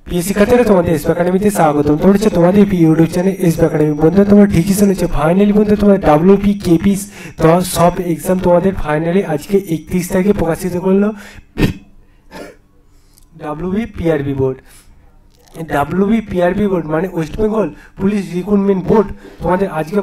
প্রিয় শিক্ষার্থীরা, তোমাদের এসপি একাডেমিতে স্বাগতম। তোমরা হচ্ছে তোমাদের ইউটিউব চ্যানেল এসপি একাডেমি। বন্ধুরা, তোমার ঠিকই শুনেছো, ফাইনালি বন্ধু তোমার ডাব্লিউপি কেপি সব এক্সাম তোমাদের ফাইনালি আজকে 31 তারিখে প্রকাশিত করলো WB PRB board. WB PRB board মানে West Bengal police recruitment board তোমাদের আজকে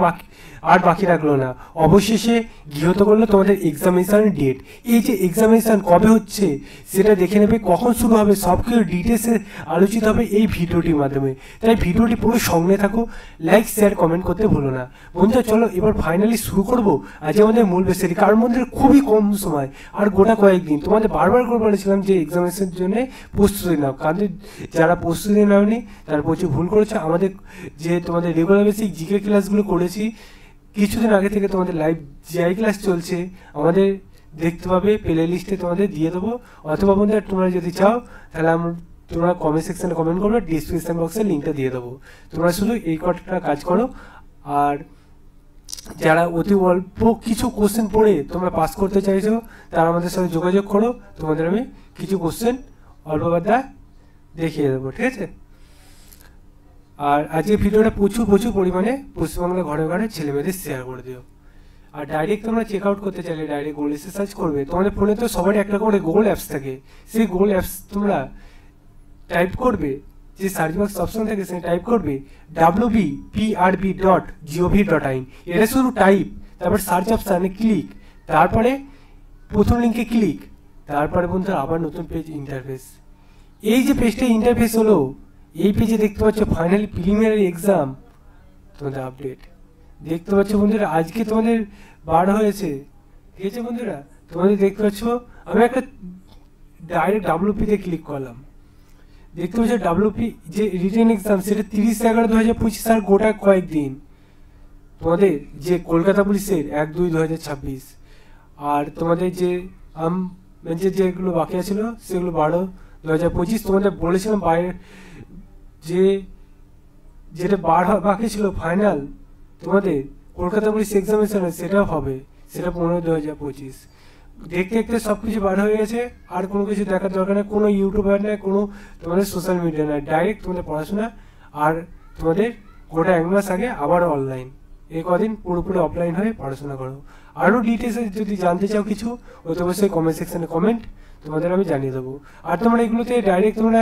বাকি রাখলো না, অবশেষে গৃহীত করলো তোমাদের এক্সামিনেশন ডেট। এই যে এক্সামিনেশন কবে হচ্ছে সেটা দেখে নেবে, কখন শুরু হবে সব কিছু ডিটেলসে আলোচিত হবে এই ভিডিওটির মাধ্যমে। তাই ভিডিওটি পুরো সঙ্গে থাকো, লাইক শেয়ার কমেন্ট করতে ভুলো না। বন্ধুরা চলো এবার ফাইনালি শুরু করবো আজ আমাদের মূল বিষয়টি, কারণ মধ্যে খুবই কম সময় আর গোটা কয়েকদিন। তোমাদের বারবার করে বলেছিলাম যে এক্সামিনেশনের জন্য প্রস্তুতি নাও, কারণ যারা প্রস্তুতি নাওনি তারা প্রচুর ভুল করেছে। আমাদের যে তোমাদের রেগুলার বেসিক জিকে ক্লাসগুলো করেছি, কিছুদিন আগে থেকে তোমাদের লাইভ জিআই ক্লাস চলছে, আমাদের দেখতে পাবে, প্লে লিস্টে তোমাদের দিয়ে দেবো। অথবা বন্ধুরা তোমরা যদি চাও তাহলে তোমরা কমেন্ট সেকশনে কমেন্ট করবে, ডিসক্রিপশন বক্সে লিঙ্কটা দিয়ে দেবো। তোমরা শুধু এই কটা কাজ করো। আর যারা অতি অল্প কিছু কোশ্চেন পড়ে তোমরা পাস করতে চাইছো তারা আমাদের সাথে যোগাযোগ করো, তোমাদের আমি কিছু কোশ্চেন অল্প বাদা দেখিয়ে দেবো, ঠিক আছে? আর আজকে ভিডিওটা প্রচুর পরিমাণে পশ্চিমবাংলার ঘরে ঘরে ছেলেমেয়েদের শেয়ার করে দিও। আর ডাইরেক্ট তোমরা চেক আউট করতে চাইলে ডাইরেক্ট গুগল এসে সার্চ করবে। তোমাদের ফোনে তো সবারই একটা করে গুগল অ্যাপস থাকে, সেই গুগল অ্যাপস তোমরা টাইপ করবে, যে সার্চ বক্স অপশন থাকে সেখানে টাইপ করবে wbprb.gov.in। এটা শুধু টাইপ, তারপর সার্চ অপশানে ক্লিক, তারপরে প্রথম লিঙ্কে ক্লিক, তারপরে বন্ধুরা আবার নতুন পেজ ইন্টারফেস। এই যে পেজটা ইন্টারফেস হলো, এই পেজে দেখতে পাচ্ছ ফাইনালি প্রিলিমিনারি এক্সাম তোমাদের আপডেট দেখতে পাচ্ছ। বন্ধুরা আজকে তোমাদের বার হয়েছে, ঠিক আছে বন্ধুরা? তোমাদের দেখতে পাচ্ছ আমি একটা ডাইরেক্ট ডাব্লিউপিতে ক্লিক করলাম, দেখতে পাচ্ছ ডাব্লিউপি যে রিটেন এক্সাম সেটা 30/11/2025 আর গোটা কয়েকদিন। তোমাদের যে কলকাতা পুলিশের 1-2-2026, আর তোমাদের যে যেগুলো বাকি ছিল সেগুলো 12/2025। তোমাদের বলেছিলাম বাইরে যেটা বাকি ছিল ফাইনাল তোমাদের কলকাতা পুলিশ এক্সামিনেশন সেটাও হবে, সেটা 15/2025। দেখতে দেখতে সব কিছু বার হয়ে গেছে, আর কোনো কিছু দেখার দরকার নেই, কোনো ইউটিউবার নেই, কোনো তোমাদের সোশ্যাল মিডিয়া নেই, ডাইরেক্ট তোমাদের পড়াশোনা। আর তোমাদের গোটা 1 মাস আগে আবার অনলাইন, এই কদিন পুরোপুরি অফলাইন হয়ে পড়াশোনা করো। আরও ডিটেলসে যদি জানতে চাও কিছু, অবশ্যই কমেন্ট সেকশনে কমেন্ট, তোমাদের আমি জানিয়ে দেবো। আর তোমরা এগুলোতে ডাইরেক্ট তোমরা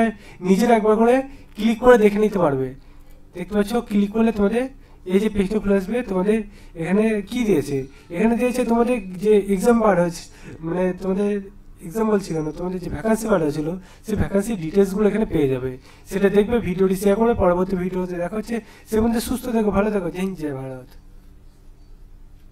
নিজেরা একবার করে ক্লিক করে দেখে নিতে পারবে। দেখতে পাচ্ছ ক্লিক করলে তোমাদের এই যে পেজটা খুলে আসবে। তোমাদের এখানে কি দিয়েছে, এখানে দিয়েছে তোমাদের যে এক্সাম বার হয়েছে, মানে তোমাদের এক্সাম বলছি কেন, তোমাদের যে ভ্যাকান্সি বার হয়েছিল সেই ভ্যাকান্সি ডিটেলসগুলো এখানে পেয়ে যাবে। সেটা দেখবে, ভিডিওটি শেয়ার করে পরবর্তী ভিডিওতে দেখা হচ্ছে। সে মধ্যে সুস্থ থাকো, ভালো থাকো, জয় হিন্দ, জয় ভারত।